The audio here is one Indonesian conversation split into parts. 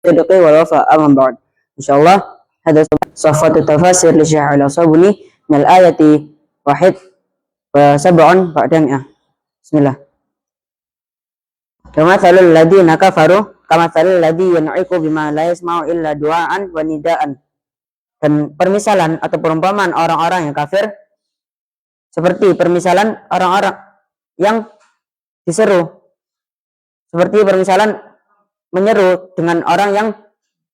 sidqi wal wafa amma ba'd. Insyaallah hadha safatu tafasir li Syekh Al-Sabuni min al-ayati wahid wa sab'un ba'danya. Bismillah. Kamathalul ladzina kafaru kamathalil ladzi yan'iqu bima la yasma'u illa du'aan wa nidaan. Dan permisalan atau perumpamaan orang-orang yang kafir seperti permisalan orang-orang yang diseru, seperti permisalan menyeru dengan orang yang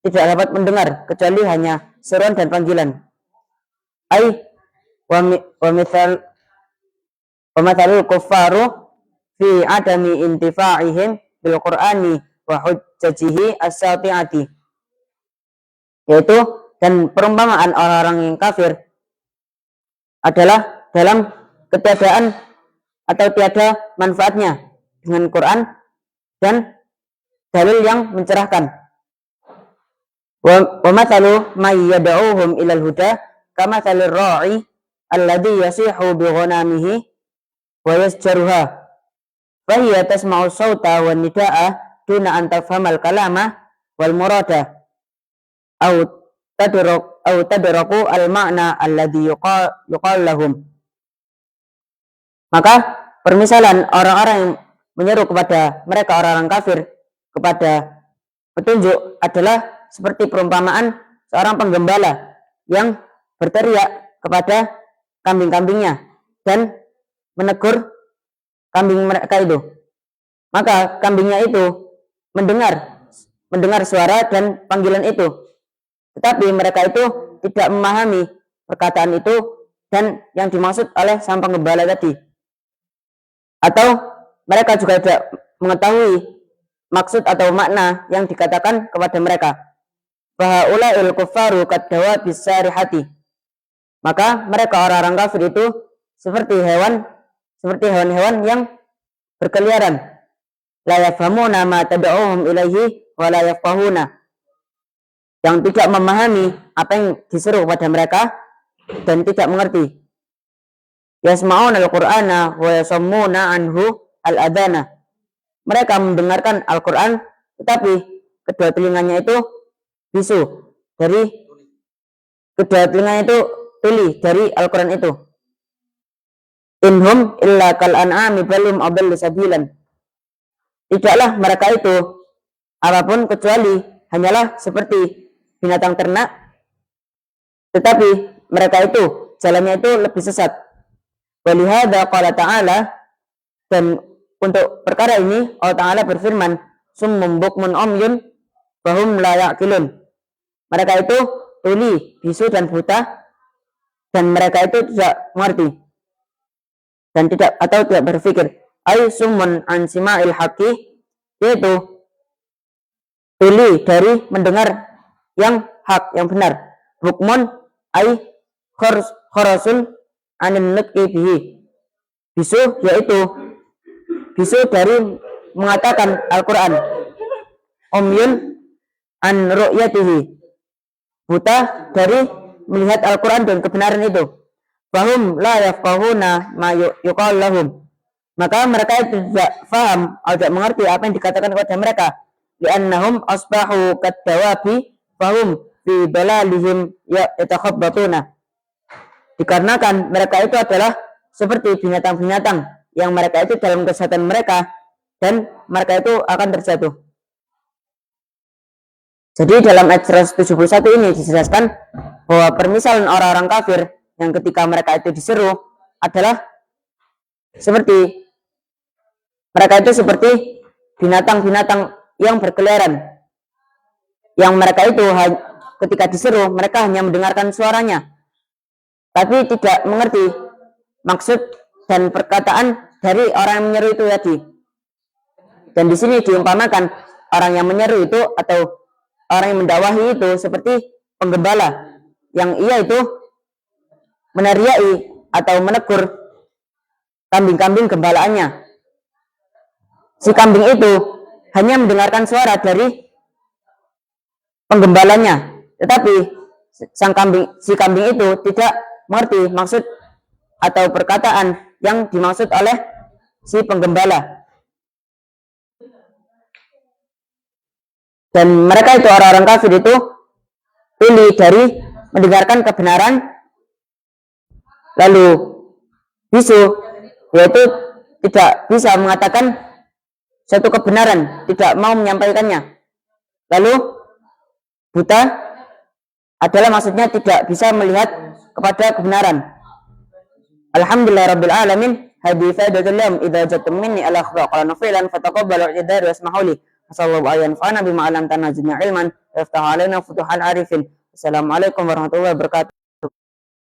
tidak dapat mendengar kecuali hanya seruan dan panggilan. Ai wa mathalul kuffaru fi adami intifa'ihim bil qur'ani wa hujjajihi as-sati'ati, yaitu dan perumpamaan orang-orang yang kafir adalah dalam ketiadaan atau tiada manfaatnya dengan Quran dan dalil yang mencerahkan. Wa mathalu may yad'uhum ilal huda kamathalir ra'i alladhi yasihu bi ghanamihi wa yasjaruha fa hiya tasma'u sawta wan nidaa duna an tafhamal kalama wal murada au tadraku al ma'na alladhi yuqal lahum. Maka permisalan orang-orang yang menyeru kepada mereka orang-orang kafir kepada petunjuk adalah seperti perumpamaan seorang penggembala yang berteriak kepada kambing-kambingnya dan menegur kambing mereka itu. Maka kambingnya itu mendengar suara dan panggilan itu, tetapi mereka itu tidak memahami perkataan itu dan yang dimaksud oleh sang penggembala tadi, atau mereka juga tidak mengetahui maksud atau makna yang dikatakan kepada mereka. Fahaula'il kuffaru kaddawa bisarihati, maka mereka orang-orang kafir itu seperti hewan-hewan yang berkeliaran. La yafhamuna ma tad'uhum ilaihi wa la yafqahuna, yang tidak memahami apa yang diseru kepada mereka dan tidak mengerti. Yasma'una al-Qur'ana wa yasammuna anhu al-adana, mereka mendengarkan Al-Quran tetapi kedua telinganya itu bisu dari tuli dari Al-Quran itu. Inhum illa kal an'ami balum adallu sabilan, tidaklah mereka itu apapun kecuali hanyalah seperti binatang ternak, tetapi mereka itu jalannya itu lebih sesat. Walihada qala ta'ala, dan untuk perkara ini Allah Ta'ala berfirman, summum bukmun umyun fahum la ya'qilun, mereka itu tuli, bisu dan buta dan mereka itu tidak mengerti dan tidak berpikir. Ay summun an sima'il haqqi, yaitu tuli dari mendengar yang hak, yang benar. Bukmun ay kharasun anin nutqi bihi, bisu yaitu bisu dari mengatakan Al-Quran. Umyun an ru'yatihi, buta dari melihat Al-Quran dan kebenaran itu. Fahum la yafqahuna ma yuqal lahum, maka mereka tidak faham atau tidak mengerti apa yang dikatakan kepada mereka. Li'annahum asbahu kaddawabi fahum fi dalalihim yatakhabbatuna, dikarenakan mereka itu adalah seperti binatang-binatang yang mereka itu dalam kesesatan mereka dan mereka itu akan terjatuh. Jadi dalam ayat 171 ini dijelaskan bahwa permisalan orang-orang kafir yang ketika mereka itu diseru adalah seperti mereka itu seperti binatang-binatang yang berkeliaran, yang mereka itu ketika diseru mereka hanya mendengarkan suaranya tapi tidak mengerti maksud dan perkataan dari orang yang menyeru itu tadi. Dan di sini diumpamakan orang yang menyeru itu atau orang yang mendakwahi itu seperti penggembala yang ia itu meneriaki atau menegur kambing-kambing gembalaannya. Si kambing itu hanya mendengarkan suara dari penggembalanya, tetapi si kambing itu tidak mengerti maksud atau perkataan yang dimaksud oleh si penggembala. Dan mereka itu orang-orang kafir itu pilih dari mendengarkan kebenaran lalu bisu, yaitu tidak bisa mengatakan satu kebenaran, tidak mau menyampaikannya. Lalu buta adalah maksudnya tidak bisa melihat kepada kebenaran. Alhamdulillahirabbil alamin. Hadi faidatul lam idza jatum minni ala akhlaqan fi'lan fataqabbalu idza wasmahuli. Sallallahu alaihi wa sallam bima alam tanazilna ilman yaftah alaina futuhal arifin. Assalamualaikum warahmatullahi wabarakatuh.